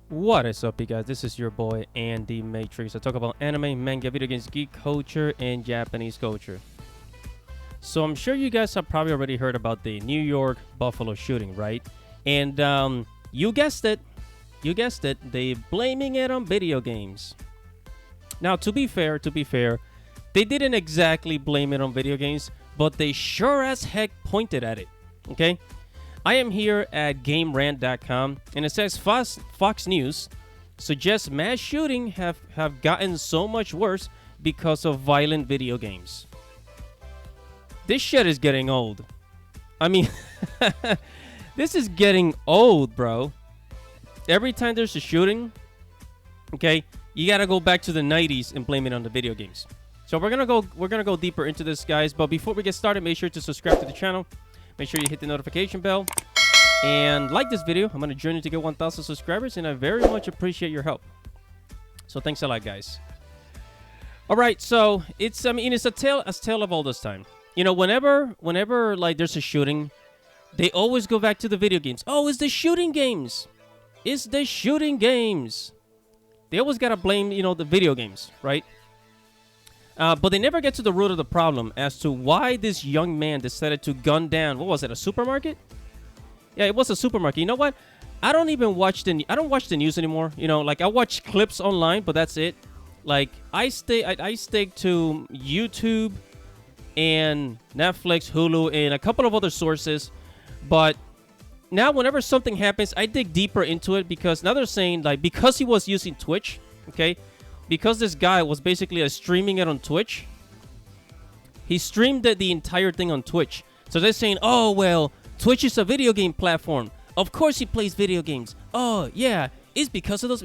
What is up, you guys? This is your boy Andy Matrix. I talk about anime, manga, video games, geek culture, and Japanese culture. So I'm sure you guys have probably already heard about the New York Buffalo shooting, right? And you guessed it, they blaming it on video games. Now, to be fair, they didn't exactly blame it on video games, but they sure as heck pointed at it. Okay. I am here at GameRant.com, and it says Fox News suggests mass shooting have gotten so much worse because of violent video games. This shit is getting old. I mean, this is getting old, bro. Every time there's a shooting, okay, you gotta go back to the 90s and blame it on the video games. So we're gonna go deeper into this, guys. But before we get started, make sure to subscribe to the channel. Make sure you hit the notification bell and like this video. I'm on a journey to get 1,000 subscribers, and I very much appreciate your help. So thanks a lot, guys. All right, so it's a tale of all this time. You know, whenever like there's a shooting, they always go back to the video games. Oh, it's the shooting games. It's the shooting games. They always gotta blame the video games, right? But they never get to the root of the problem as to why this young man decided to gun down. What was it? A supermarket? Yeah, it was a supermarket. You know what? I don't watch the news anymore. Like I watch clips online, but that's it. Like I stick to YouTube and Netflix, Hulu, and a couple of other sources. But now, whenever something happens, I dig deeper into it because now they're saying like because he was using Twitch, okay. Because this guy was basically streaming it on Twitch, he streamed the entire thing on Twitch. So they're saying, oh, well, Twitch is a video game platform. Of course he plays video games. Oh, yeah, it's because of those.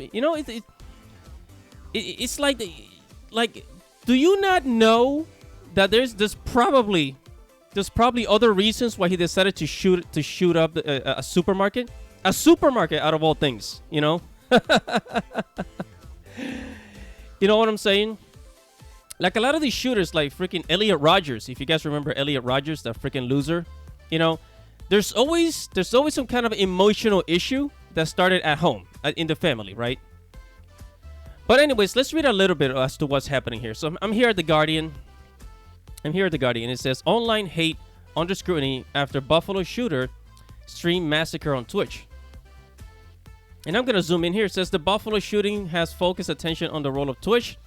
It's like, do you not know that there's probably other reasons why he decided to shoot up a supermarket? A supermarket, out of all things, You know what I'm saying? Like a lot of these shooters, like freaking Elliot Rogers. If you guys remember Elliot Rogers, that freaking loser, there's always some kind of emotional issue that started at home, in the family, right? But anyways, let's read a little bit as to what's happening here. So I'm here at The Guardian. It says online hate under scrutiny after Buffalo shooter stream massacre on Twitch. And I'm going to zoom in here. It says the Buffalo shooting has focused attention on the role of Twitch,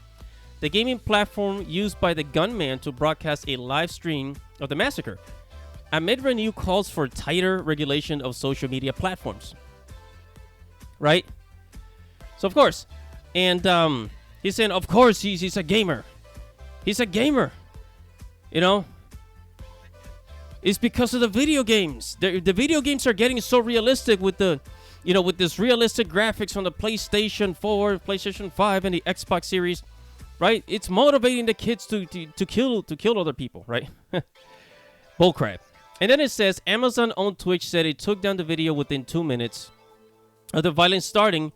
the gaming platform used by the gunman to broadcast a live stream of the massacre, amid renewed calls for tighter regulation of social media platforms. Right? So, of course. And he's saying, of course, he's a gamer. He's a gamer. It's because of the video games. The video games are getting so realistic with with this realistic graphics on the PlayStation 4, PlayStation 5, and the Xbox Series, right? It's motivating the kids to kill other people, right? Bullcrap. And then it says Amazon on Twitch said it took down the video within 2 minutes of the violence starting,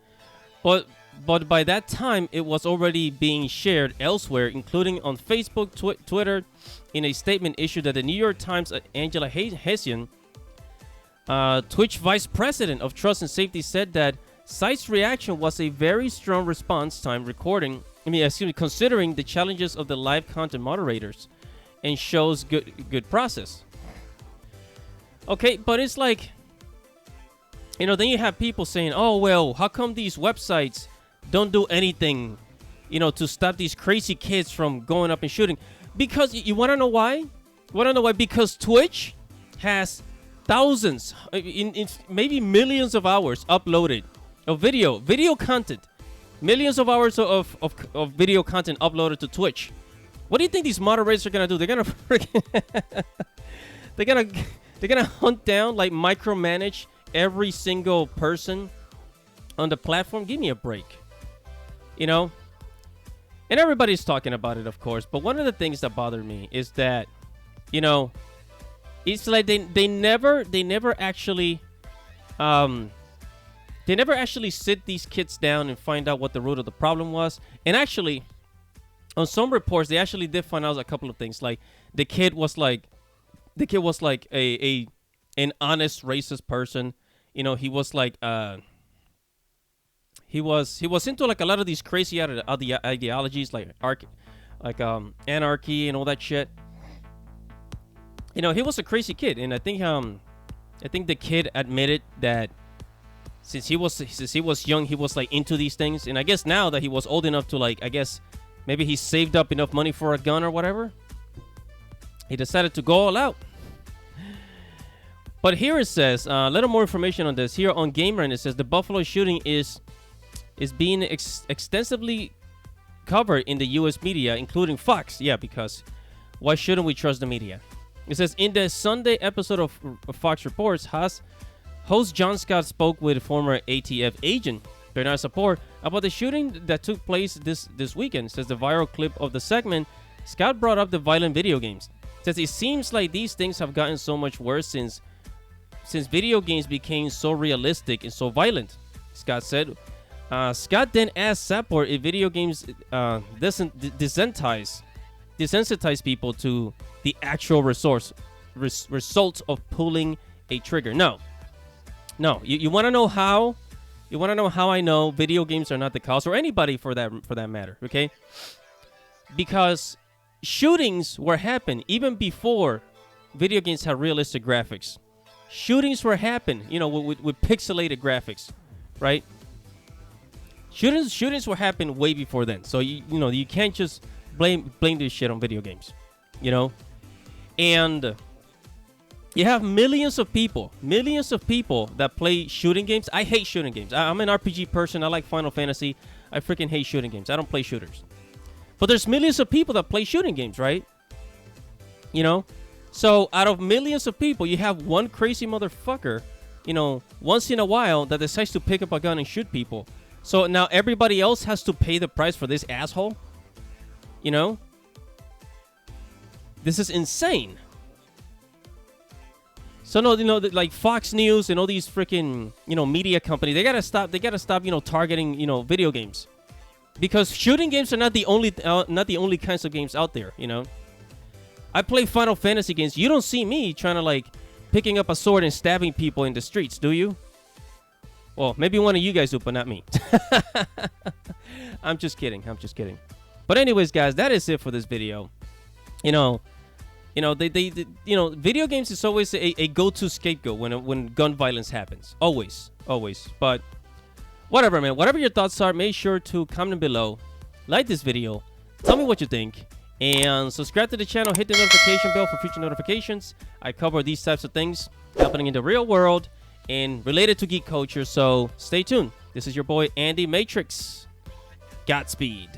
but by that time it was already being shared elsewhere, including on Facebook, Twitter. In a statement issued at the New York Times, Angela Hessian, Twitch Vice President of Trust and Safety, said that site's reaction was a very strong response time considering the challenges of the live content moderators, and shows good process. Okay, but it's like, then you have people saying, oh, well, how come these websites don't do anything, to stop these crazy kids from going up and shooting? Because you want to know why? Because Twitch has thousands, in maybe millions of hours uploaded of video content, millions of hours of video content uploaded to Twitch. What do you think these moderators are gonna do? They're gonna hunt down, like micromanage every single person on the platform. Give me a break, And everybody's talking about it, of course. But one of the things that bothered me is that, it's like they never actually sit these kids down and find out what the root of the problem was. And actually, on some reports, they actually did find out a couple of things. Like the kid was like an honest racist person. He was like he was into like a lot of these crazy ideologies like anarchy and all that shit. You know, he was a crazy kid, and I think the kid admitted that since he was young, he was like into these things, and I guess now that he was old enough to, like, I guess maybe he saved up enough money for a gun or whatever, he decided to go all out. But here it says a little more information on this here on Gamer, it says the Buffalo shooting is being extensively covered in the U.S. media, including Fox. Yeah, because why shouldn't we trust the media? It says in the Sunday episode of Fox Reports, host John Scott spoke with former ATF agent Bernard Support about the shooting that took place this weekend. It says the viral clip of the segment, Scott brought up the violent video games. It says it seems like these things have gotten so much worse since video games became so realistic and so violent, Scott said. Scott then asked Support if video games desensitize people to the actual results of pulling a trigger. No. You want to know how? You want to know how I know video games are not the cause, or anybody for that matter? Okay, because shootings were happening even before video games had realistic graphics. Shootings were happening, with pixelated graphics, right? Shootings were happening way before then. So you can't just blame this shit on video games, And you have millions of people that play shooting games. I hate shooting games. I'm an RPG person. I like Final Fantasy. I freaking hate shooting games. I don't play shooters. But there's millions of people that play shooting games, right? So out of millions of people, you have one crazy motherfucker, once in a while that decides to pick up a gun and shoot people. So now everybody else has to pay the price for this asshole? This is insane. So no, like Fox News and all these freaking, media companies, they gotta stop targeting, video games, because shooting games are not the only kinds of games out there. I play Final Fantasy games. You don't see me trying to picking up a sword and stabbing people in the streets, do you? Well, maybe one of you guys do, but not me. I'm just kidding. But anyways, guys, that is it for this video. Video games is always a go-to scapegoat when gun violence happens. Always. But whatever, man. Whatever your thoughts are, make sure to comment below, like this video, tell me what you think, and subscribe to the channel. Hit the notification bell for future notifications. I cover these types of things happening in the real world and related to geek culture. So stay tuned. This is your boy Andy Matrix. Godspeed.